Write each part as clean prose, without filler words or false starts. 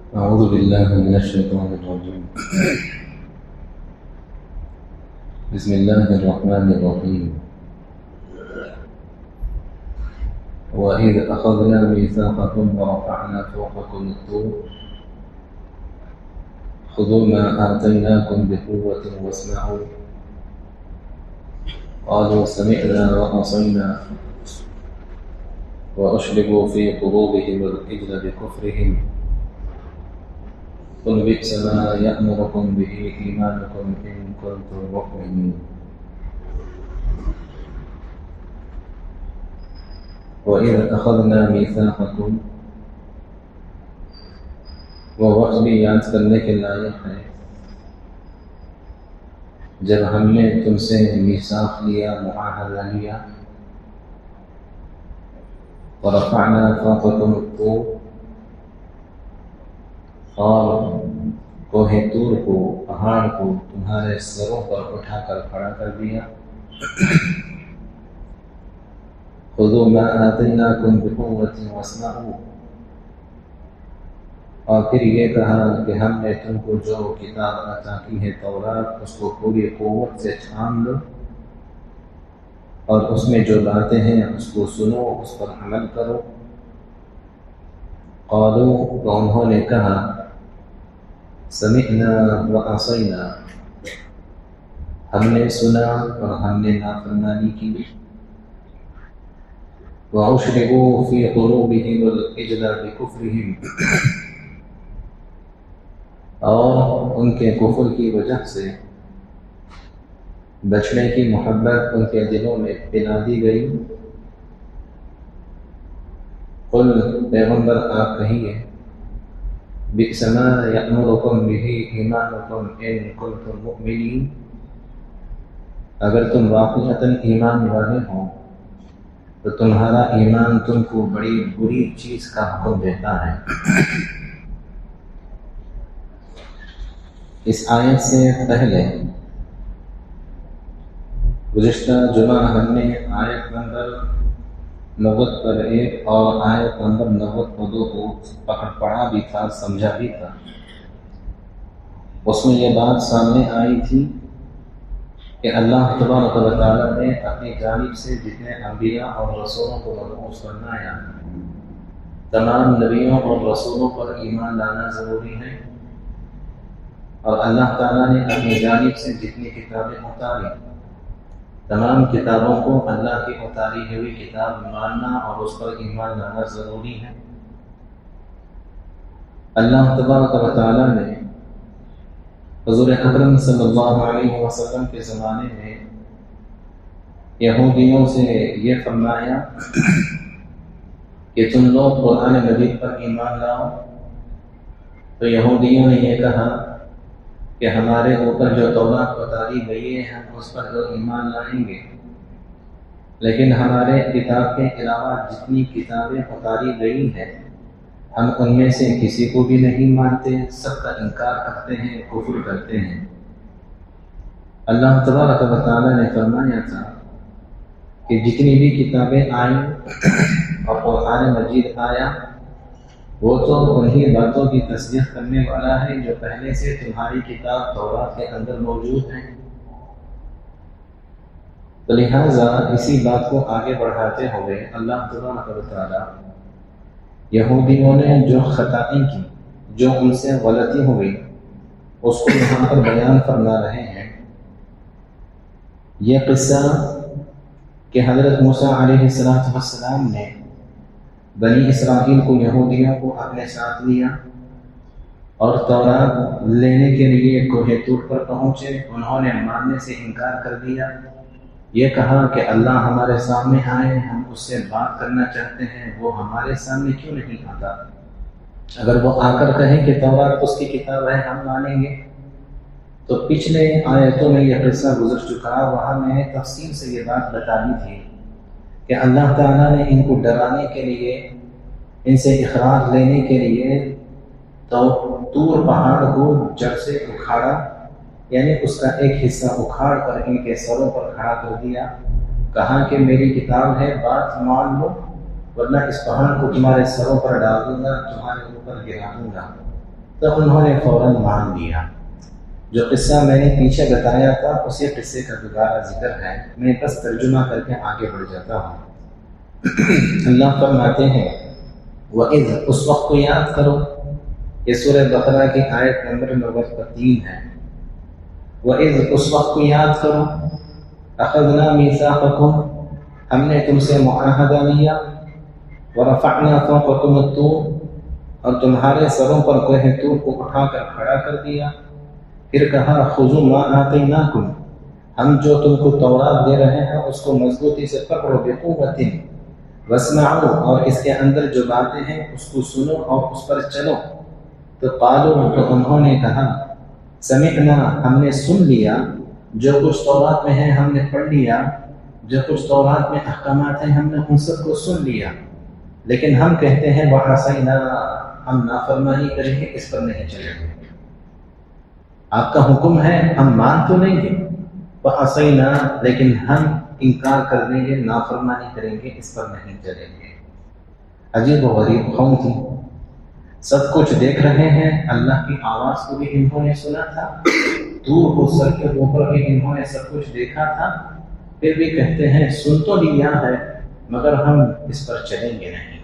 أعوذ بالله من الشيطان الرجيم. بسم الله الرحمن الرحيم. وإذ أخذنا ميثاقكم ورفعنا فوقكم الطور خذوا ما آتيناكم بقوة واسمعوا قالوا سمعنا وعصينا وأشربوا في قلوبهم العجل بكفرهم قل بئس ما يأمركم به إيمانكم إن كنتم مؤمنين. وإذ أخذنا ميثاقكم، وہ وقت بھی یاد کرنے کے لائق ہے جب ہم نے تم سے میثاق لیا، معاہدہ لیا. ورفعنا فوقكم الطور، اور کوہ طور کو، پہاڑ کو تمہارے سروں پر اٹھا کر کھڑا کر دیا. خذوا ما آتيناكم بقوة واسمعوا، اور پھر یہ کہا کہ ہم نے تم کو جو کتاب عطا کی ہے تورات، اس کو پوری قوت سے تھام لو اور اس میں جو باتیں ہیں اس کو سنو، اس پر عمل کرو. قالوا، تو انہوں نے کہا سمعنا وعصینا، ہم نے سنا اور ہم نے نافرمانی کی. وَأُشْرِبُوا فِي قُلُوبِهِمُ الْعِجْلَ بِكُفْرِهِمْ، اور ان کے کفر کی وجہ سے بچنے کی محبت ان کے دلوں میں پلا دی گئی. قل، پیغمبر آپ کہیے، بئس ما یأمرکم بہ ایمانکم ان کنتم مؤمنین، اگر تم واقعتاً ایمان والے ہو تو تمہارا ایمان تم کو بڑی بری چیز کا حکم دیتا ہے. اس آیت سے پہلے گزشتہ جمعہ ہم نے آیت نمبر 91 اور آیت نمبر 92 کو پڑھا بھی تھا، سمجھا بھی تھا. اس میں یہ بات سامنے آئی تھی کہ اللہ تبارک و تعالیٰ نے اپنی جانب سے جتنے انبیاء اور رسولوں کو مبعوث فرمایا، تمام نبیوں اور رسولوں پر ایمان لانا ضروری ہے، اور اللہ تعالیٰ نے اپنی جانب سے جتنی کتابیں اتاری، تمام کتابوں کو اللہ کی اتاری ہوئی کتاب ماننا اور اس پر ایمان لانا ضروری ہے. اللہ تبارک و تعالیٰ نے حضور اکرم صلی اللہ علیہ وسلم کے زمانے میں یہودیوں سے یہ فرمایا کہ تم لوگ قرآن مجید پر ایمان لاؤ. تو یہودیوں نے یہ کہا کہ ہمارے اوپر جو تورات اتاری گئی ہے ہم اس پر تو ایمان لائیں گے، لیکن ہمارے کتاب کے علاوہ جتنی کتابیں اتاری گئی ہیں ہم ان میں سے کسی کو بھی نہیں مانتے، سب کا انکار کرتے ہیں، کفر کرتے ہیں. اللہ تبارک و تعالیٰ نے فرمایا تھا کہ جتنی بھی کتابیں آئیں اور قرآن مجید آیا وہ تو انہی باتوں کی تصدیق کرنے والا ہے جو پہلے سے تمہاری کتاب تورات کے اندر موجود ہیں. تو لہٰذا اسی بات کو آگے بڑھاتے ہوئے اللہ تبارک و تعالیٰ یہودیوں نے جو خطائیں کی، جو ان سے غلطی ہوئی، اس کو یہاں پر بیان فرما رہے ہیں. یہ قصہ کہ حضرت موسیٰ علیہ السلام نے بنی اسرائیل کو، یہودیوں کو اپنے ساتھ لیا اور تورات لینے کے لیے کوہ طور پر پہنچے. انہوں نے ماننے سے انکار کر دیا، یہ کہا کہ اللہ ہمارے سامنے آئے، ہم اس سے بات کرنا چاہتے ہیں، وہ ہمارے سامنے کیوں نہیں آتا؟ اگر وہ آ کر کہیں کہ تورات اس کی کتاب ہے ہم مانیں گے. تو پچھلے آیتوں میں یہ قصہ گزر چکا، وہاں میں نے تفصیل سے یہ بات بتا دی تھی کہ اللہ تعالیٰ نے ان کو ڈرانے کے لیے، ان سے اخراج لینے کے لیے تو طور پہاڑ کو جڑ سے اکھاڑا، یعنی اس کا ایک حصہ اکھاڑ کر ان کے سروں پر کھڑا کر دیا. کہا کہ میری کتاب ہے، بات مان لو ورنہ اس پہاڑ کو تمہارے سروں پر ڈال دوں گا، تمہارے اوپر گرا دوں گا. تو انہوں نے فوراً مان لیا۔ جو قصہ میں نے پیچھے بتایا تھا اسی قصے کا دوبارہ ذکر ہے، میں بس ترجمہ کر کے آگے بڑھ جاتا ہوں۔ اللہ فرماتے ہیں وَإِذْ، اس وقت کو یاد کرو، یہ سورہ بقرہ کی آیت نمبر 3 ہے۔ وَإِذْ، اس وقت کو یاد کرو، أَخَذْنَا مِيثَاقَكُمْ، ہم نے تم سے معاہدہ لیا، وَرَفَعْنَا فَوْقَكُمُ الطُّورَ، اور تمہارے سروں پر کوہ طور کو اٹھا کر کھڑا کر دیا۔ پھر کہا خُذُوا مَا آتَيْنَاكُمْ، ہم جو تم کو تورات دے رہے ہیں اس کو مضبوطی سے پکڑو، بِقُوَّةٍ وَاسْمَعُوا، اور اس کے اندر جو باتیں ہیں اس کو سنو اور اس پر چلو۔ تو قالوا، تو انہوں نے کہا سمعنا، ہم نے سن لیا، جو کچھ تورات میں ہے ہم نے پڑھ لیا، جو کچھ تورات میں احکامات ہیں ہم نے ان سب کو سن لیا، لیکن ہم کہتے ہیں وَعَصَيْنَا، ہم نافرمانی کریں گے، اس پر نہیں چلیں گے۔ آپ کا حکم ہے ہم مان تو لیں گے، وَعَصَيْنَا، لیکن ہم انکار کر دیں گے، نافرمانی کریں گے، اس پر نہیں چلیں گے۔ عجیب و غریب قوم تھی، سب کچھ دیکھ رہے ہیں، اللہ کی آواز کو بھی انہوں نے سنا تھا، دور کو سر کے اوپر بھی انہوں نے سب کچھ دیکھا تھا، پھر بھی کہتے ہیں سن تو لیا ہے مگر ہم اس پر چلیں گے نہیں۔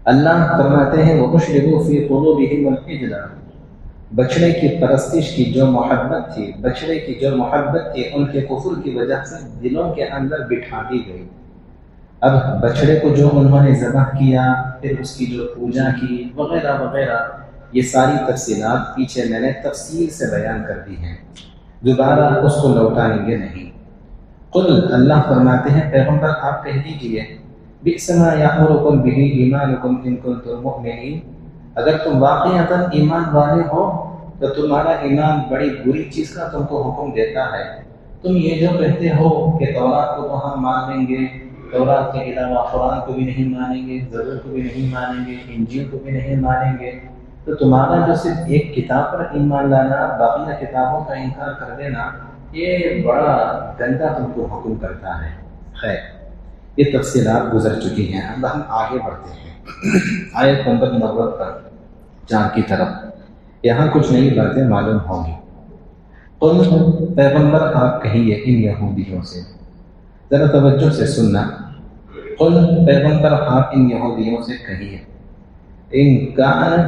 اللہ فرماتے ہیں وَأُشْرِبُوا فِي قُلُوبِهِمُ الْعِجْلَ، بچڑے کی پرستش کی جو محبت تھی، بچڑے کی جو محبت تھی ان کے کفر کی وجہ سے دلوں کے اندر بٹھا دی گئی۔ اب بچڑے کو جو انہوں نے ذبح کیا، پھر اس کی جو پوجا کی وغیرہ وغیرہ، یہ ساری تفصیلات پیچھے میں نے تفصیل سے بیان کر دی ہیں، دوبارہ اس کو لوٹائیں گے نہیں۔ قل، اللہ فرماتے ہیں پیغمبر آپ کہہ دیجئے بئس ما یأمرکم بہ ایمانکم ان کنتم مؤمنین، اگر تم واقعتاً ایمان والے ہو تو تمہارا ایمان بڑی بری چیز کا تم کو حکم دیتا ہے۔ تم یہ جو کہتے ہو کہ تورات کو تو ہم مان لیں گے، تورات کے علاوہ قرآن کو بھی نہیں مانیں گے، زبور کو بھی نہیں مانیں گے، انجیل کو بھی نہیں مانیں گے، تو تمہارا جو صرف ایک کتاب پر ایمان لانا، باقی کتابوں کا انکار کر دینا، یہ بڑا گندا تم کو حکم کرتا ہے۔ خیر، یہ تفصیلات گزر چکی ہیں، اب ہم آگے بڑھتے ہیں آیت نمبر 90 پر 4 کی طرف، یہاں کچھ نئی باتیں معلوم ہوں گی۔ قل، پیغمبر آپ کہیے ان یہودیوں سے، ذرا توجہ سے سننا، قل پیغمبر آپ ان یہودیوں سے کہیے ان کان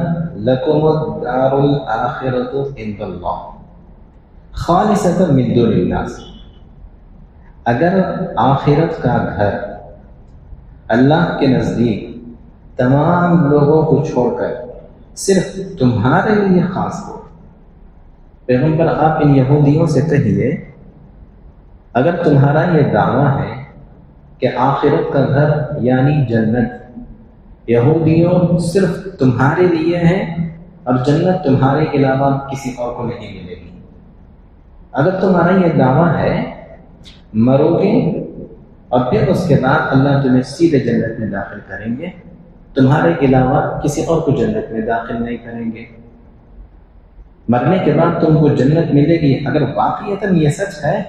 لکم الدار الآخرۃ عند اللہ خالصۃ من دون الناس، اگر آخرت کا گھر اللہ کے نزدیک تمام لوگوں کو چھوڑ کر صرف تمہارے لیے خاص ہو، پیغمبر آپ ان یہودیوں سے کہیے اگر تمہارا یہ دعویٰ ہے کہ آخرت کا گھر یعنی جنت یہودیوں صرف تمہارے لیے ہے اور جنت تمہارے علاوہ کسی اور کو نہیں ملے گی، اگر تمہارا یہ دعویٰ ہے مرو گے اور پھر اس کے بعد اللہ تمہیں سیدھے جنت میں داخل کریں گے، تمہارے علاوہ کسی اور کو جنت میں داخل نہیں کریں گے، مرنے کے بعد تم کو جنت ملے گی، اگر واقعتاً یہ سچ ہے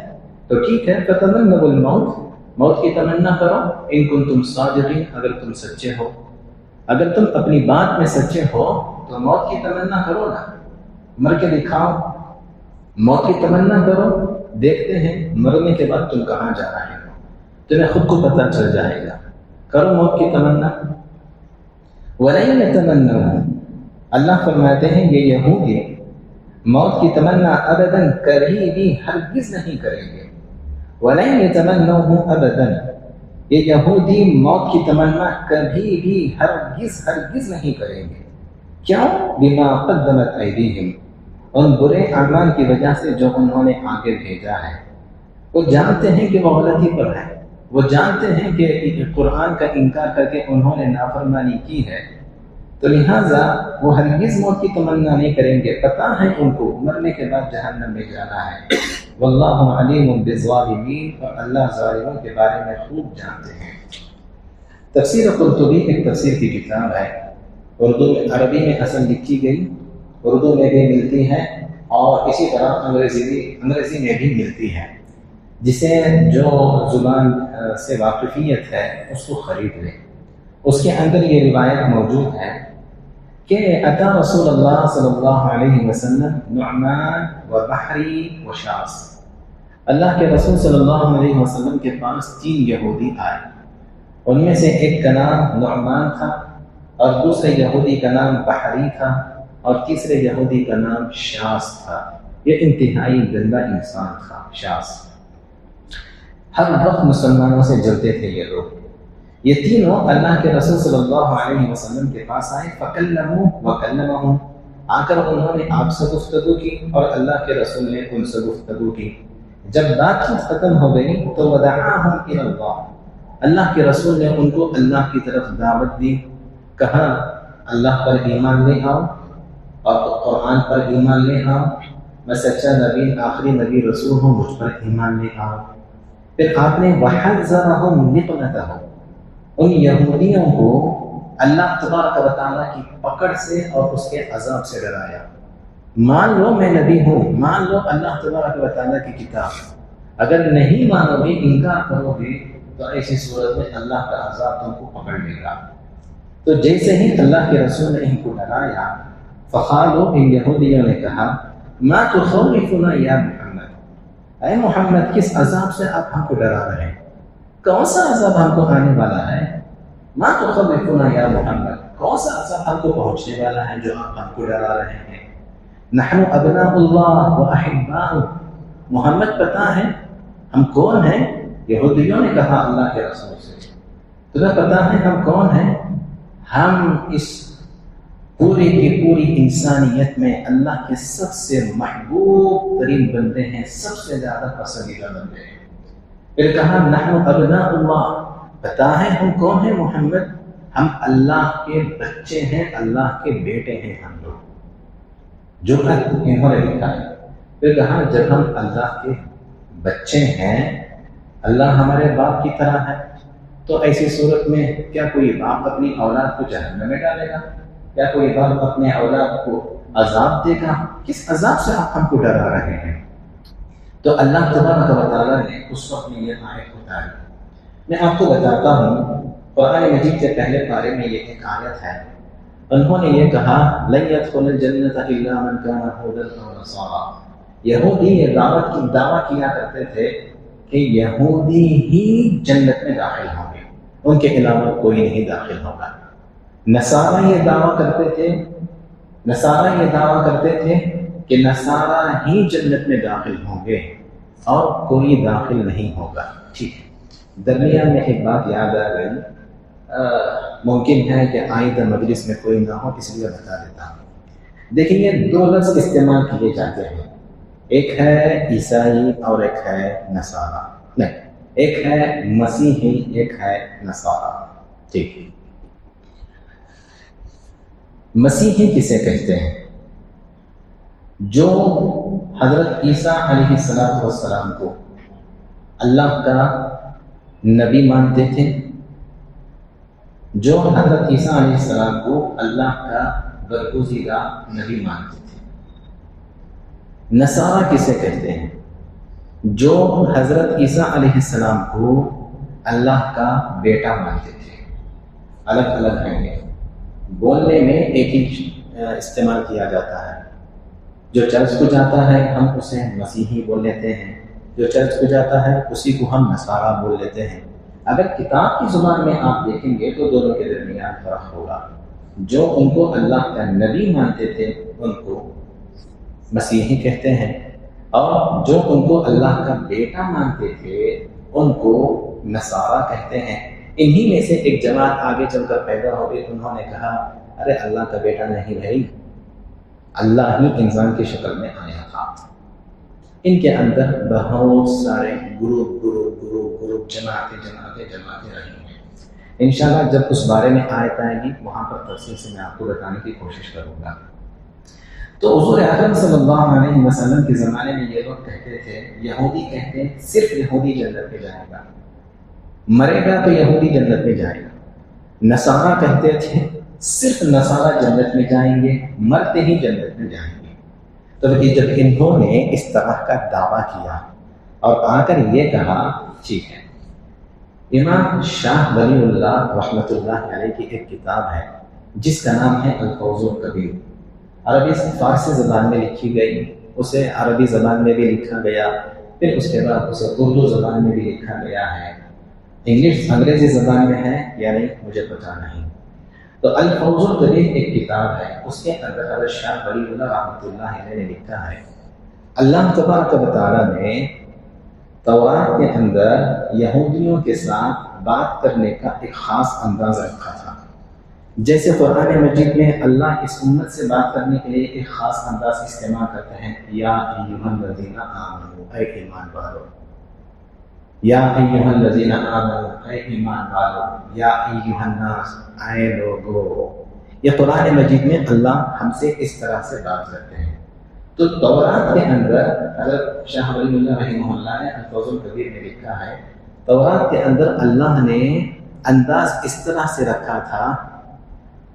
تو ٹھیک ہے، فتمنوا الموت، موت کی تمنا کرو، ان کنتم صادقین، اگر تم سچے ہو، اگر تم اپنی بات میں سچے ہو تو موت کی تمنا کرو نا، مر کے دکھاؤ، موت کی تمنا کرو، دیکھتے ہیں مرنے کے بعد تم کہاں جا رہے ہو، تمہیں خود کو پتہ چل جائے گا، کرو موت کی تمنا۔ وَلَن يَتَمَنَّوْهُ، اللہ فرماتے ہیں یہ یہودی موت کی تمنا ابداً کبھی بھی ہرگز نہیں کریں گے، وَلَن يَتَمَنَّوْهُ ابداً، یہ یہودی موت کی تمنا کبھی بھی ہرگز نہیں کریں گے، کیوں؟ بِمَا قَدَّمَتْ أَيْدِيهِمْ، ان برے اعمال کی وجہ سے جو انہوں نے آگے بھیجا ہے، وہ جانتے ہیں کہ وہ غلطی پر ہے، وہ جانتے ہیں کہ قرآن کا انکار کر کے انہوں نے نافرمانی کی ہے، تو لہٰذا وہ ہرگز موت کی تمنا نہیں کریں گے، پتہ ہے ان کو مرنے کے بعد جہنم میں جانا ہے، واللہ علیم بالظالمین، اور اللہ ظالموں کے بارے میں خوب جانتے ہیں۔ تفسیر قرطبی ایک تفسیر کی کتاب ہے، اردو میں عربی میں اصل لکھی گئی، اردو میں بھی ملتی ہے اور اسی طرح انگریزی میں بھی ملتی ہے، جسے جو زبان سے واقفیت ہے اس کو خرید لے۔ اس کے اندر یہ روایت موجود ہے کہ اتا رسول اللہ صلی اللہ علیہ وسلم نعمان و بحری و شاس، اللہ کے رسول صلی اللہ علیہ وسلم کے پاس 3 یہودی آئے، ان میں سے ایک کا نام نعمان تھا اور دوسرے یہودی کا نام بحری تھا اور تیسرے یہودی کا نام شاس تھا۔ یہ انتہائی گندا انسان تھا شاس، ہر وقت مسلمانوں سے جلتے تھے یہ لوگ۔ یہ تینوں اللہ کے رسول صلی اللہ علیہ وسلم کے پاس آئے، فکلموا وکلمہم، آ کر انہوں نے آپ سے گفتگو کی اور اللہ کے رسول نے ان سے گفتگو کی۔ جب بات چیت ختم ہو گئی تو ودعاہم الی اللہ، اللہ کے رسول نے ان کو اللہ کی طرف دعوت دی، کہا اللہ پر ایمان لے آؤ اور قرآن پر ایمان لے آؤ، میں سچا نبی آخری نبی رسول ہوں، مجھ پر ایمان لے آؤ۔ پھر آپ نے وحذرہم نقمتہ، ان یہودیوں کو اللہ تبارک و تعالیٰ کی پکڑ سے اور اس کے عذاب سے ڈرایا۔ مان لو میں نبی ہوں، مان لو اللہ تبارک و تعالیٰ کی کتاب، اگر نہیں مانو گے، انکار کرو گے تو ایسی صورت میں اللہ کا عذاب تم کو پکڑ لے گا۔ تو جیسے ہی اللہ کے رسول نے ان کو ڈرایا، فقالوا، ان یہودیوں نے کہا، ما تخوفنا یا محمد، اے محمد کس عذاب سے آپ ہم کو ڈرا رہے ہیں؟ کون سا عذاب ہم کو آنے والا ہے؟ ما تخوفنا یا محمد، کون سا عذاب ہم کو پہنچنے والا ہے جو آپ ہم کو ڈرا رہے ہیں؟ نحن ابناء اللہ و احباؤہ، محمد پتہ ہے ہم کون ہیں؟ یہودیوں نے کہا اللہ کے رسول سے، تمہیں پتہ ہے ہم کون ہیں؟ ہم اس پوری کی پوری انسانیت میں اللہ کے سب سے محبوب ترین بندے ہیں، سب سے زیادہ پسندیدہ بندے ہیں۔ پھر کہا نحن ابناء اللہ، پتہ ہے ہم کون ہیں محمد؟ ہم اللہ کے بچے ہیں، اللہ کے بیٹے ہیں ہم لوگ، جو انہوں نے لکھا ہے۔ پھر کہا جب ہم اللہ کے بچے ہیں، اللہ ہمارے باپ کی طرح ہے، تو ایسی صورت میں کیا کوئی باپ اپنی اولاد کو جہنم میں ڈالے گا؟ کیا کوئی باپ اپنے اولاد کو عذاب دے گا؟ کس عذاب سے آپ ہم کو ڈرا رہے ہیں؟ تو اللہ تبارک و تعالیٰ نے اس وقت میں یہ آیت اتاری۔ میں آپ کو بتاتا ہوں، قرآن مجید کے پہلے پارے میں یہ ایک آیت ہے، انہوں نے یہ کہا لن يدخل الجنة الا من كان هودا او نصارى، یہودی یہ دعویٰ کیا کرتے تھے کہ یہودی ہی جنت میں داخل ہوں گے، ان کے علاوہ کوئی نہیں داخل ہوگا۔ نصارہ یہ دعویٰ کرتے تھے کہ نصارہ ہی جنت میں داخل ہوں گے اور کوئی داخل نہیں ہوگا۔ ٹھیک ہے، درمیان میں ایک بات یاد آ گئی، ممکن ہے کہ آئندہ مجلس میں کوئی نہ ہو، اس لیے بتا دیتا ہوں۔ دیکھیں یہ 2 لفظ استعمال کیے جاتے ہیں، ایک ہے عیسائی اور ایک ہے نصارہ، نہیں، ایک ہے مسیحی ایک ہے نصارہ۔ ٹھیک، مسیحی کسے کہتے ہیں؟ جو حضرت عیسیٰ علیہ السلام کو اللہ کا نبی مانتے تھے، جو حضرت عیسیٰ علیہ السلام کو اللہ کا برگزیدہ نبی مانتے تھے۔ نصارہ کسے کہتے ہیں؟ جو حضرت عیسیٰ علیہ السلام کو اللہ کا بیٹا مانتے تھے۔ الگ الگ ہیں یہ، بولنے میں ایک ہی استعمال کیا جاتا ہے۔ جو چرچ کو جاتا ہے ہم اسے مسیحی بول لیتے ہیں، جو چرچ کو جاتا ہے اسی کو ہم نصارہ بول لیتے ہیں۔ اگر کتاب کی زبان میں آپ دیکھیں گے تو دونوں کے درمیان فرق ہوگا۔ جو ان کو اللہ کا نبی مانتے تھے ان کو مسیحی کہتے ہیں، اور جو ان کو اللہ کا بیٹا مانتے تھے ان کو نصارہ کہتے ہیں۔ انہی میں سے ایک جماعت آگے چل کر پیدا ہو گئی، انہوں نے کہا ارے اللہ کا بیٹا نہیں بھائی، اللہ ہی انسان کی شکل میں آیا تھا۔ ان کے اندر بہت سارے گروپ جماعتیں رہی ہیں۔ انشاءاللہ جب اس بارے میں آیت آئے گی وہاں پر تفصیل سے میں آپ کو بتانے کی کوشش کروں گا۔ تو حضور اکرم صلی اللہ علیہ وسلم کے زمانے میں یہ لوگ کہتے تھے، یہودی کہتے ہیں صرف یہودی جنت میں جائے گا، مرے گا تو یہودی جنت میں جائے گا۔ نصارہ کہتے تھے صرف نصارہ جنت میں جائیں گے، مرتے ہی جنت میں جائیں گے۔ تو جب انہوں نے اس طرح کا دعویٰ کیا اور آ کر یہ کہا، ٹھیک ہے، امام شاہ ولی اللہ رحمۃ اللہ علیہ کی ایک کتاب ہے جس کا نام ہے الفوز الکبیر۔ عربی فارسی زبان میں لکھی گئی، اسے عربی زبان میں بھی لکھا گیا، پھر اس کے بعد اسے اردو زبان میں بھی لکھا گیا ہے، انگریزی زبان میں ہے یا نہیں مجھے پتہ نہیں۔ تو الفوز الکبیر ایک کتاب ہے، اس کے اندر حضرت شاہ ولی اللہ رحمۃ اللہ علیہ نے لکھا ہے اللہ تبارک و تعالیٰ نے تورات کے اندر یہودیوں کے ساتھ بات کرنے کا ایک خاص انداز رکھا تھا۔ جیسے قرآن مجید میں اللہ اس امت سے بات کرنے کے لیے ایک خاص انداز استعمال کرتے ہیں، یا ایھا الذین آمنوا، اے ایمان والو، یا ایھا الذین آمنوا، اے ایمان والو، یا ایھا الناس، اے لوگو۔ یہ قرآن مجید میں اللہ ہم سے اس طرح سے بات کرتے ہیں۔ تو تورات کے اندر حضرت شاہ ولی اللہ رحمہ اللہ نے الفوز الکبیر میں لکھا ہے، تورات کے اندر اللہ نے انداز اس طرح سے رکھا تھا،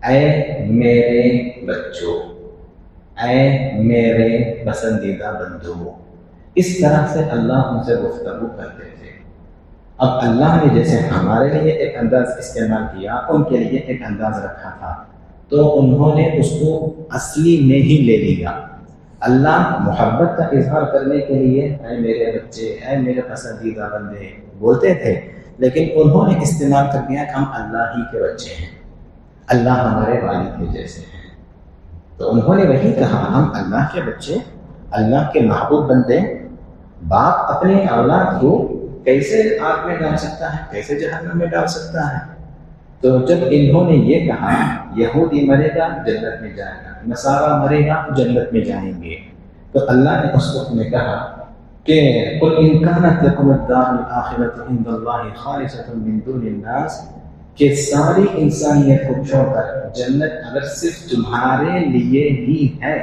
اے میرے بچوں، اے میرے پسندیدہ بندو، اس طرح سے اللہ ان سے گفتگو کرتے تھے۔ اب اللہ نے جیسے ہمارے لیے ایک انداز استعمال کیا، ان کے لیے ایک انداز رکھا تھا، تو انہوں نے اس کو اصلی میں ہی لے لیا۔ اللہ محبت کا اظہار کرنے کے لیے اے میرے بچے، اے میرے پسندیدہ بندے بولتے تھے، لیکن انہوں نے استعمال کر دیا کہ ہم اللہ ہی کے بچے ہیں، اللہ ہمارے والد کے جیسے ہیں۔ تو انہوں نے وہی کہا، ہم اللہ کے بچے، اللہ کے محبوب بندے۔ باپ اپنے اولاد کو کیسے آگ میں ڈال سکتا ہے، کیسے جہنم میں ڈال سکتا ہے؟ تو جب انہوں نے یہ کہا یہودی مرے گا جنت میں جائے گا، نصارہ مرے گا جنت میں جائیں گے، تو اللہ نے اس وقت میں کہا کہ قل ان كانت لكم الدار الآخرة عند الله خالصة من دون الناس، کہ ساری انسانیت کو چھوڑ کر جنت اگر صرف تمہارے لیے ہی ہے،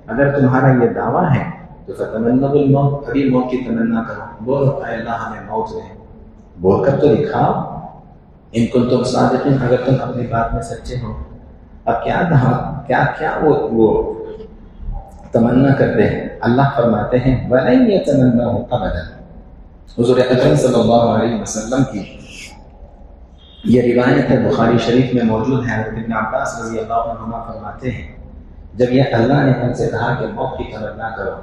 اگر تمہارا یہ دعویٰ ہے تو فتمنوا الموت، ابھی موت کی تمنا کرو، بولو اے اللہ ہمیں موت دے، بول کر تو دکھاؤ ان کنتم صادقین، اگر تم اپنی بات میں سچے ہو۔ اب کیا وہ تمنا کرتے ہیں؟ اللہ فرماتے ہیں وَلَن يَتَمَنَّوهُ أَبَدًا۔ حضور اکرم صلی اللہ علیہ وسلم کی یہ روایت ہے، بخاری شریف میں موجود ہے، ابن عباس رضی اللہ عنہما فرماتے ہیں جب یہ اللہ نے ہم سے کہا کہ موت کی تمنا کرو،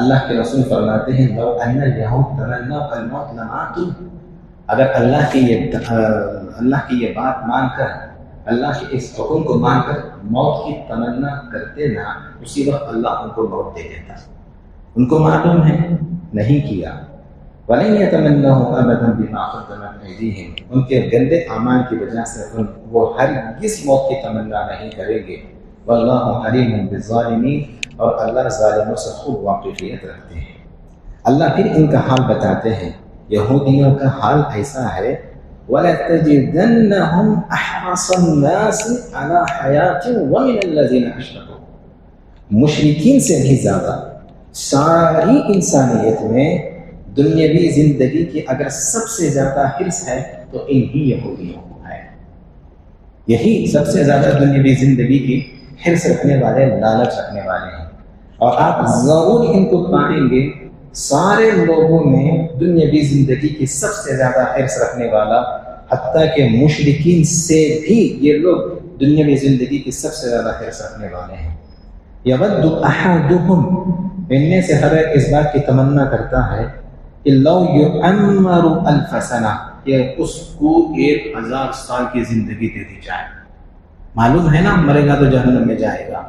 اللہ کے رسول فرماتے ہیں لو ان اليهود تمنوا الموت لماتوا، اگر اللہ کی یہ بات مان کر، اللہ کے اس حکم کو مان کر موت کی تمنا کرتے نہ، اسی وقت اللہ ان کو موت دے دیتا۔ ان کو معلوم ہے نہیں کیا۔ وَلَن يَتَمَنَّوهُ أَبَدًا بِمَا قَدَّمَتْ أَيْدِيهِمْ، ان کے گندے اعمال کی وجہ سے وہ ہرگز موت کی تمنا نہیں کریں گے۔ وَاللَّهُ عَلِيمٌ بِالظَّالِمِينَ، اور اللہ ظالموں سے خوب واقفیت رکھتے ہیں۔ اللہ پھر ان کا حال بتاتے ہیں، یہودیوں کا حال ایسا ہے وَلَتَجِدَنَّهُمْ أَحْرَصَ النَّاسِ عَلَى حَيَاةٍ وَمِنَ الَّذِينَ أَشْرَكُوا، مشرکین سے بھی زیادہ ساری انسانیت میں دنیاوی زندگی کی اگر سب سے زیادہ حرص ہے تو انہی یہودیوں کو ہے۔ یہی سب سے زیادہ دنیاوی زندگی کی حرص رکھنے والے، لالچ رکھنے والے ہیں۔ اور آپ ضرور ان کو پائیں گے سارے لوگوں میں دنیاوی زندگی کی سب سے زیادہ حرص رکھنے والا، حتیٰ کہ مشرکین سے بھی یہ لوگ دنیاوی زندگی کی سب سے زیادہ حرص رکھنے والے ہیں۔ یود احدہم، ان میں سے ہر ایک اس بات کی تمنا کرتا ہے کہ لو یعمر الف سنہ، کہ اس کو 1000 سال کی زندگی دے دی جائے۔ معلوم ہے نا مرے گا تو جہنم میں جائے گا،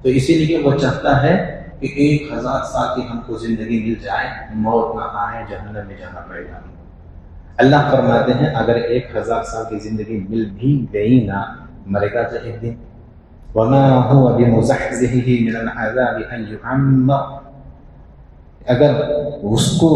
تو اسی لیے وہ چاہتا ہے کہ 1000 سال کی ہم کو زندگی مل جائے، موت نہ آئے، جہنم میں جانا پڑے گا۔ اللہ فرماتے ہیں اگر 1000 سال کی زندگی مل بھی گئی نہ، مرے گا تو ایک دن۔ وَمَا هُوَ بِمُزَحْزِحِهِ مِنَ الْعَذَابِ أَن يُعَمَّرَ، اگر اس کو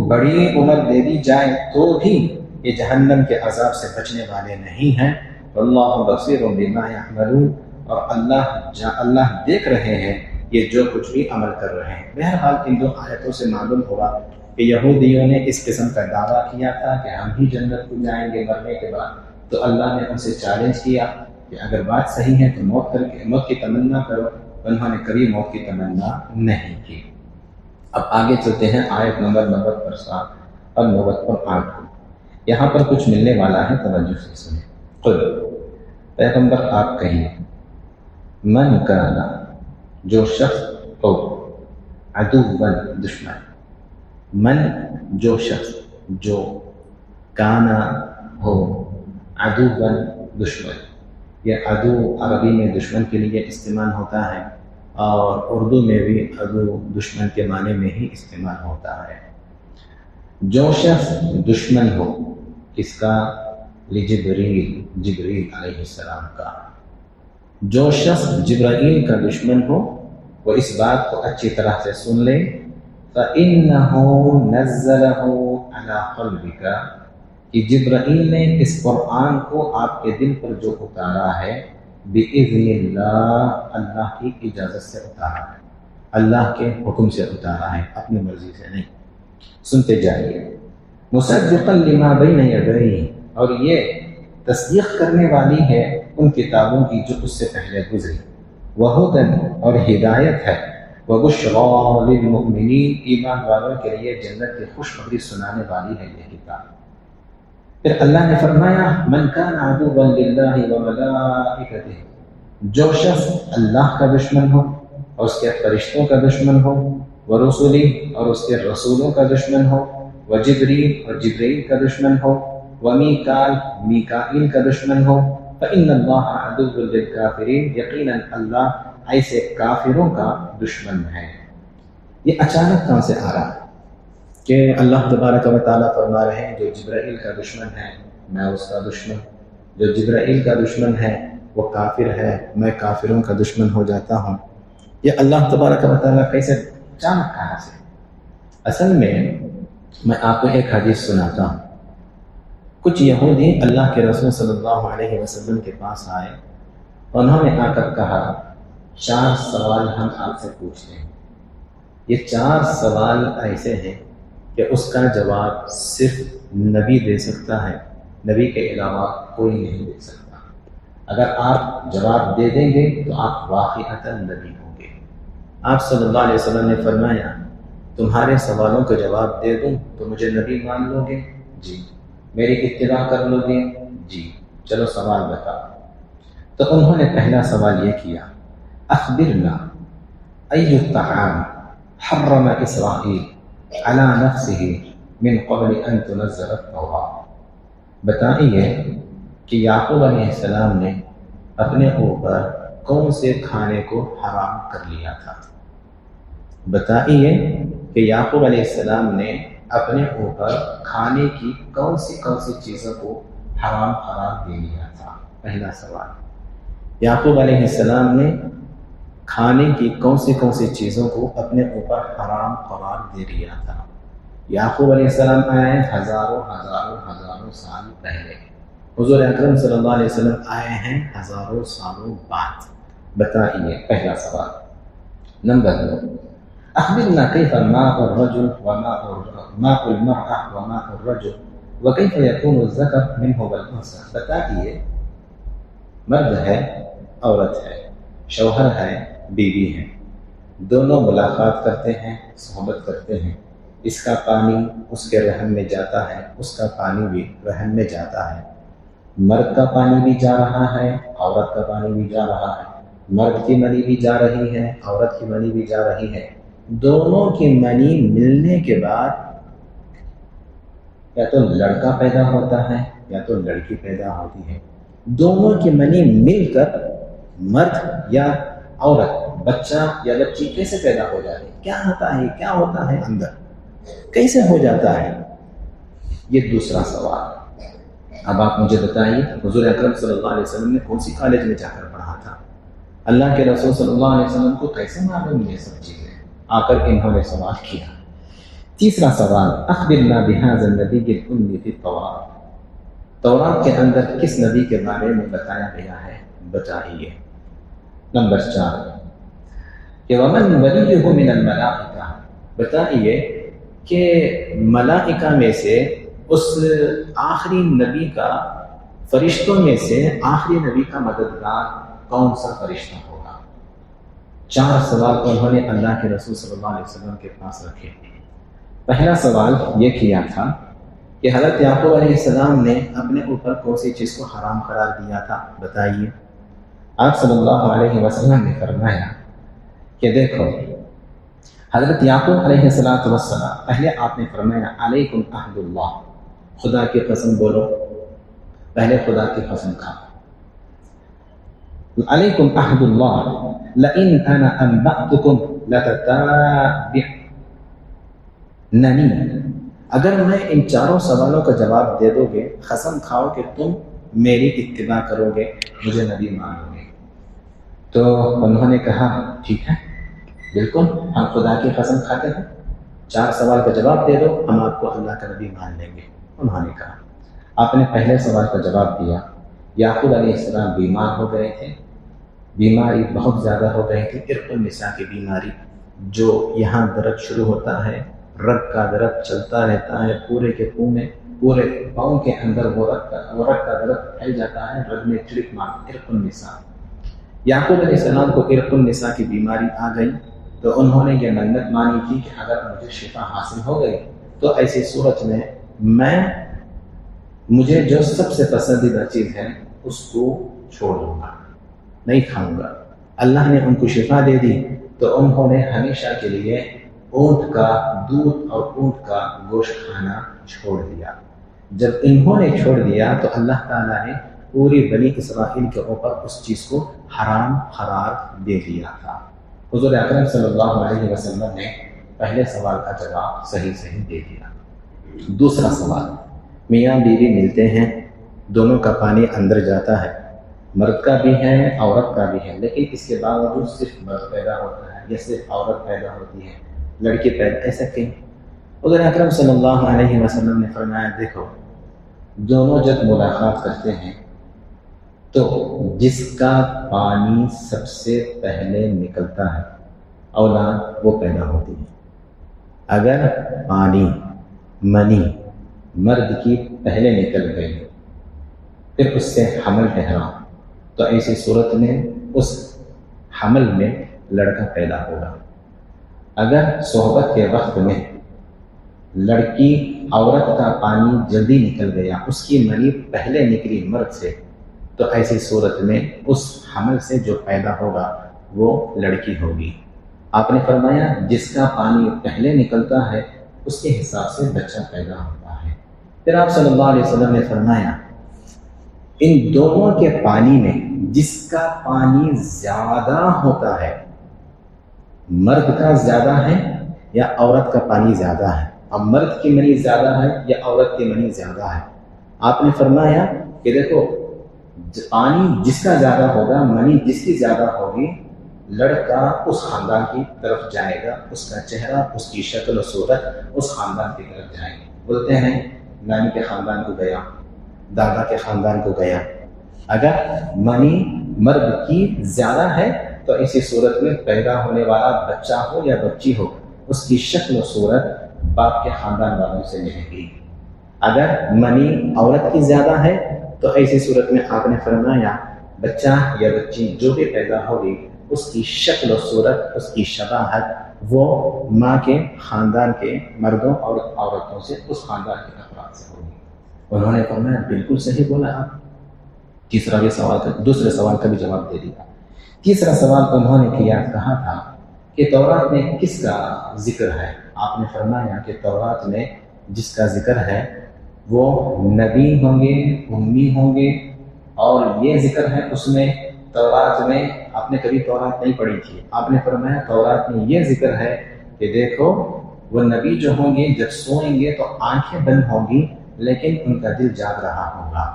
بڑی عمر دے دی جائے تو بھی یہ جہنم کے عذاب سے بچنے والے نہیں ہیں۔ وَاللَّهُ بَصِيرٌ بِمَا يَعْمَلُونَ، اور اللہ دیکھ رہے ہیں یہ جو کچھ بھی عمل کر رہے ہیں۔ بہرحال ان دو آیتوں سے معلوم ہوا کہ یہودیوں نے اس قسم کا دعویٰ کیا تھا کہ ہم ہی جنت کو جائیں گے مرنے کے بعد، تو اللہ نے ان سے چیلنج کیا کہ اگر بات صحیح ہے تو موت کی تمنا کرو۔ انہوں نے کبھی موت کی تمنا نہیں کی۔ اب آگے چلتے ہیں آیت نمبر 90 پر 7 اور 90 پر 8 کو۔ یہاں پر کچھ ملنے والا ہے، توجہ سے سنیں۔ قل پیغمبر آپ کہیے من کانا جو شخص ہو عدوًا دشمن، من جو شخص جو کانا ہو عدوًا دشمن، یہ عدو عربی میں دشمن کے لیے استعمال ہوتا ہے اور اردو میں بھی عدو دشمن کے معنی میں ہی استعمال ہوتا ہے۔ جو شخص دشمن ہو کس کا؟ جبریل علیہ السلام کا۔ جو شخص جبرائیل کا دشمن ہو وہ اس بات کو اچھی طرح سے سن لے فَإِنَّهُ نَزَّلَهُ عَلَىٰ قَلْبِكَ کہ جبرائیل نے اس قرآن کو آپ کے دل پر جو اتارا ہے بِإِذْنِ اللَّهِ اللہ کی اجازت سے اتارا ہے، اللہ کے حکم سے اتارا ہے، اپنی مرضی سے نہیں۔ سنتے جائیے مصدقا لما بین یدیہ، اور یہ تصدیق کرنے والی ہے ان کتابوں کی جو اس سے پہلے گزری، وہدی اور ہدایت ہے، وبشریٰ للمؤمنین ایمان والوں کے لیے جنت کی خوشخبری سنانے والی ہے یہ کتاب۔ پھر اللہ نے فرمایا من کان عدوا للہ وملائکتہ، جو شخص اللہ کا دشمن ہو اور اس کے فرشتوں کا دشمن ہو، ورسولہ اور اس کے رسولوں کا دشمن ہو، وجبریل اور جبریل کا دشمن ہو، میکائیل کا دشمن ہو، فإن اللہ عدو للکافرین، یقیناً اللہ ایسے کافروں کا دشمن ہے۔ یہ اچانک کہاں سے آ رہا ہے کہ اللہ تبارک و تعالیٰ فرما رہے ہیں جو جبرائیل کا دشمن ہے میں اس کا دشمن، جو جبرائیل کا دشمن ہے وہ کافر ہے میں کافروں کا دشمن ہو جاتا ہوں؟ یہ اللہ تبارک و تعالیٰ کیسے اچانک کہاں سے؟ اصل میں آپ کو ایک حدیث سناتا ہوں۔ کچھ یہودی اللہ کے رسول صلی اللہ علیہ وسلم کے پاس آئے، انہوں نے آ کر کہا 4 سوال ہم آپ سے پوچھتے ہیں، یہ 4 سوال ایسے ہیں کہ اس کا جواب صرف نبی دے سکتا ہے، نبی کے علاوہ کوئی نہیں دے سکتا۔ اگر آپ جواب دے دیں گے تو آپ واقعتاً نبی ہوں گے۔ آپ صلی اللہ علیہ وسلم نے فرمایا تمہارے سوالوں کا جواب دے دوں تو مجھے نبی مان لو گے؟ جی۔ میری اتباع کر لو گے؟ جی۔ چلو سوال بتاؤ۔ تو انہوں نے پہلا سوال یہ کیا اخبرنا ای الطعام حرم اسرائیل علی نفسه من قبل ان تنزل التوراۃ، بتائیے کہ یعقوب علیہ السلام نے اپنے اوپر کون سے کھانے کو حرام کر لیا تھا؟ بتائیے کہ یعقوب علیہ السلام نے اپنے اوپر کھانے کی کون سی چیزوں کو حرام قرار دے لیا تھا؟ پہلا سوال، یعقوب علیہ السلام نے کھانے کی کون سی چیزوں کو اپنے اوپر حرام قرار دے لیا تھا؟ یعقوب علیہ السلام آئے ہزاروں سال پہلے، حضور اکرم صلی اللہ علیہ وسلم آئے ہیں ہزاروں سالوں بعد۔ بتائیے پہلا سوال۔ نمبر 2 اخبرنا کیف ماء الرجل ماء المرأة وماء الرجل وکیف یکون الذکر منہ والانثى، بتائیے مرد ہے عورت ہے، شوہر ہے بیوی ہے، دونوں ملاقات کرتے ہیں، صحبت کرتے ہیں، اس کا پانی اس کے رحم میں جاتا ہے، اس کا پانی بھی رحم میں جاتا ہے، مرد کا پانی بھی جا رہا ہے، عورت کا پانی بھی جا رہا ہے، مرد کی منی بھی جا رہی ہے، عورت کی منی بھی جا رہی ہے، دونوں کی منی ملنے کے بعد یا تو لڑکا پیدا ہوتا ہے یا تو لڑکی پیدا ہوتی ہے، دونوں کی منی مل کر مرد یا عورت، بچہ یا بچی کیسے پیدا ہو جاتی ہے؟ کیا ہوتا ہے اندر، کیسے ہو جاتا ہے؟ یہ دوسرا سوال۔ اب آپ مجھے بتائیے حضور اکرم صلی اللہ علیہ وسلم نے کون سی کالج میں جا کر پڑھا تھا؟ اللہ کے رسول صلی اللہ علیہ وسلم کو کیسے معلوم یہ سب چیزیں؟ آ کر انہوں نے سوال کیا۔ تیسرا سوال اخبرنا بهذا النبی الأمی فی التوراۃ، تورات کے اندر کس نبی کے بارے میں بتایا گیا ہے؟ بتائیے۔ نمبر 4 کہ ومن ولیہ من الملائکہ، بتائیے کہ ملائکہ میں سے اس آخری نبی کا، فرشتوں میں سے آخری نبی کا مددگار کون سا فرشتہ ہوگا؟ 4 سوال انہوں نے اللہ کے رسول صلی اللہ علیہ وسلم کے پاس رکھے۔ پہلا سوال یہ کیا تھا کہ حضرت یعقوب علیہ السلام نے اپنے اوپر کون سی چیز کو حرام قرار دیا تھا؟ بتائیے۔ آپ صلی اللہ علیہ وسلم نے فرمایا کہ دیکھو حضرت یعقوب علیہ السلام، پہلے آپ نے فرمایا علیکم عہد اللہ، خدا کی قسم بولو، پہلے خدا کی قسم کھاؤ، علیکم عہد اللہ لئن انا انبأتکم لتتابعننی، اگر میں ان چاروں سوالوں کا جواب دے دو گے، قسم کھاؤ کہ تم میری اتباع کرو گے، مجھے نبی مانو گے۔ تو انہوں نے کہا ٹھیک ہے، بالکل ہم خدا کی قسم کھاتے ہیں، 4 سوال کا جواب دے دو، ہم آپ کو اللہ کا نبی مان لیں گے۔ انہوں نے کہا، آپ نے پہلے سوال کا جواب دیا، یعقوب علیہ السلام بیمار ہو گئے تھے، بیماری بہت زیادہ ہو گئی تھی، عرق النساء کی بیماری، جو یہاں درد شروع ہوتا ہے، رگ کا درد چلتا رہتا ہے پورے کے پونے، پورے پاؤں کے اندر وہ رگ کا درد پھیل جاتا ہے، رگ میں چڑک مار، عرق النساء۔ یعقوب علیہ السلام کو عرق النساء کی بیماری آ گئی، تو انہوں نے یہ منت مانی تھی کہ اگر مجھے شفا حاصل ہو گئی تو ایسی صورت میں مجھے جو سب سے پسندیدہ چیز ہے اس کو چھوڑ دوں گا، نہیں کھاؤں گا۔ اللہ نے ان کو شفا دے دی، تو انہوں نے ہمیشہ کے لیے اونٹ کا دودھ اور اونٹ کا گوشت کھانا چھوڑ دیا۔ جب انہوں نے چھوڑ دیا تو اللہ تعالیٰ نے پوری بنی اسرائیل کے اوپر اس چیز کو حرام قرار دے دیا تھا۔ حضور اکرم صلی اللہ علیہ وسلم نے پہلے سوال کا جواب صحیح دے دیا۔ دوسرا سوال، میاں بیوی ملتے ہیں، دونوں کا پانی اندر جاتا ہے، مرد کا بھی ہے عورت کا بھی ہے، لیکن اس کے باوجود صرف مرد پیدا ہوتا ہے یا صرف عورت پیدا ہوتی ہے، لڑکی پیدا، ایسا کیوں؟ حضور اکرم صلی اللہ علیہ وسلم نے فرمایا دیکھو، دونوں جب ملاقات کرتے ہیں تو جس کا پانی سب سے پہلے نکلتا ہے اولاد وہ پیدا ہوتی ہے۔ اگر پانی منی مرد کی پہلے نکل گئی پھر اس سے حمل ٹھہرا تو ایسی صورت میں اس حمل میں لڑکا پیدا ہوگا۔ اگر صحبت کے وقت میں لڑکی عورت کا پانی جلدی نکل گیا، اس کی منی پہلے نکلی مرد سے، تو ایسی صورت میں اس حمل سے جو پیدا ہوگا وہ لڑکی ہوگی۔ آپ نے فرمایا جس کا پانی پہلے نکلتا ہے اس کے حساب سے بچہ پیدا ہوتا ہے۔ پھر آپ صلی اللہ علیہ وسلم نے فرمایا ان دونوں کے پانی میں جس کا پانی زیادہ ہوتا ہے، مرد کا زیادہ ہے یا عورت کا پانی زیادہ ہے، اب مرد کی منی زیادہ ہے یا عورت کی منی زیادہ ہے، آپ نے فرمایا کہ دیکھو پانی جس کا زیادہ ہوگا، منی جس کی زیادہ ہوگی، لڑکا اس خاندان کی طرف جائے گا، اس کا چہرہ، اس کی شکل و صورت اس خاندان کی طرف جائے گی۔ بولتے ہیں نانی کے خاندان کو گیا، دادا کے خاندان کو گیا۔ اگر منی مرد کی زیادہ ہے تو اسی صورت میں پیدا ہونے والا بچہ ہو یا بچی ہو، اس کی شکل و صورت باپ کے خاندان والوں سے ملے گی۔ اگر منی عورت کی زیادہ ہے تو ایسی صورت میں آپ نے فرمایا بچہ یا بچی جو بھی پیدا ہوگی اس کی شکل و صورت، اس کی شباہت وہ ماں کے خاندان کے مردوں اور عورتوں سے، اس خاندان کے افراد سے ہوگی۔ انہوں نے فرمایا بالکل صحیح بولا آپ۔ دوسرے سوال کا بھی جواب دے دیا۔ تیسرا سوال انہوں نے کہا تھا کہ تورات میں کس کا ذکر ہے؟ آپ نے فرمایا کہ تورات میں جس کا ذکر ہے وہ نبی ہوں گے، امی ہوں گے، اور یہ ذکر ہے اس میں تورات میں، آپ نے کبھی تورات نہیں پڑھی تھی، آپ نے فرمایا تورات میں یہ ذکر ہے کہ دیکھو وہ نبی جو ہوں گے جب سوئیں گے تو آنکھیں بند ہوں گی لیکن ان کا دل جاگ رہا ہوگا۔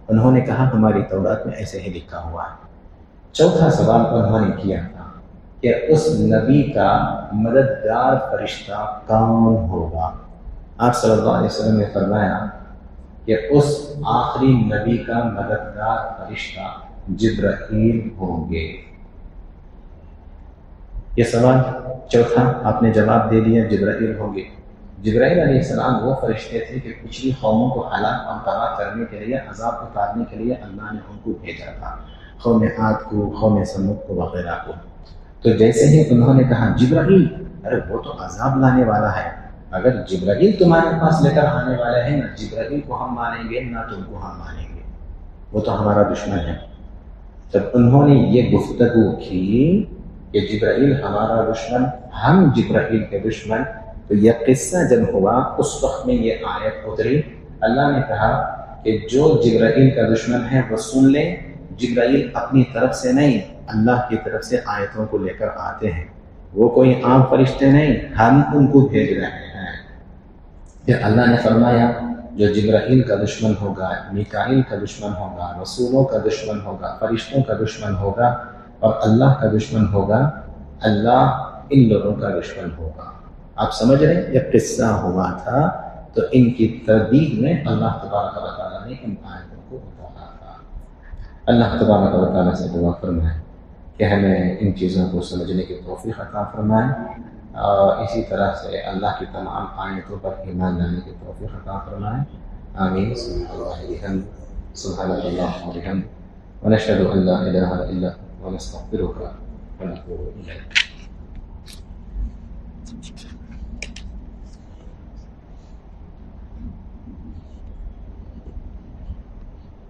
انہوں نے کہا ہماری تورات میں ایسے ہی لکھا ہوا ہے۔ چوتھا سوال انہوں نے کیا تھا کہ اس نبی کا مددگار فرشتہ کون ہوگا؟ آپ صلی اللہ علیہ وسلم نے فرمایا کہ اس آخری نبی کا مددگار فرشتہ جبرائیل ہوں گے۔ یہ سوال چوتھا آپ نے جواب دے دیا، جبرائیل ہوں گے۔ جبرائیل علیہ السلام وہ فرشتے تھے کہ پچھلی قوموں کو ہلاک اور تباہ کرنے کے لیے، عذاب اتارنے کے لیے اللہ نے ان کو بھیجا تھا، قوم عاد کو، قوم سمود کو وغیرہ کو۔ تو جیسے ہی انہوں نے کہا جبرائیل، ارے وہ تو عذاب لانے والا ہے، اگر جبرائیل تمہارے پاس لے کر آنے والے ہیں، نہ جبرائیل کو ہم مانیں گے نہ تم کو ہم مانیں گے، وہ تو ہمارا دشمن ہے۔ جب انہوں نے یہ گفتگو کی کہ جبرائیل ہمارا دشمن، ہم جبرائیل کے دشمن، تو یہ قصہ جب ہوا اس وقت میں یہ آیت اتری۔ اللہ نے کہا کہ جو جبرائیل کا دشمن ہے وہ سن لے، جبرائیل اپنی طرف سے نہیں، اللہ کی طرف سے آیتوں کو لے کر آتے ہیں، وہ کوئی عام فرشتے نہیں، ہم ان کو بھیج رہے ہیں۔ پھر اللہ نے فرمایا جو جبرائیل کا دشمن ہوگا، میکائیل کا دشمن ہوگا، رسولوں کا دشمن ہوگا، فرشتوں کا دشمن ہوگا اور اللہ کا دشمن ہوگا، اللہ ان لوگوں کا دشمن ہوگا۔ آپ سمجھ رہے ہیں یہ قصہ ہوا تھا، تو ان کی تردید میں اللہ تبارک و تعالیٰ نے ان آیتوں کو اتارا تھا۔ اللہ تبارک و تعالیٰ سے دعا فرمائے کہ ہمیں ان چیزوں کو سمجھنے کی توفیق عطا فرمائے، اور اسی طرح سے اللہ کی تمام آیتوں پر ایمان لانے کی توفیق عطا فرمائے۔ آمین۔ سبحانک اللہم وبحمدک ونشہد ان لا الہ الا انت ونستغفرک ونتوب الیک۔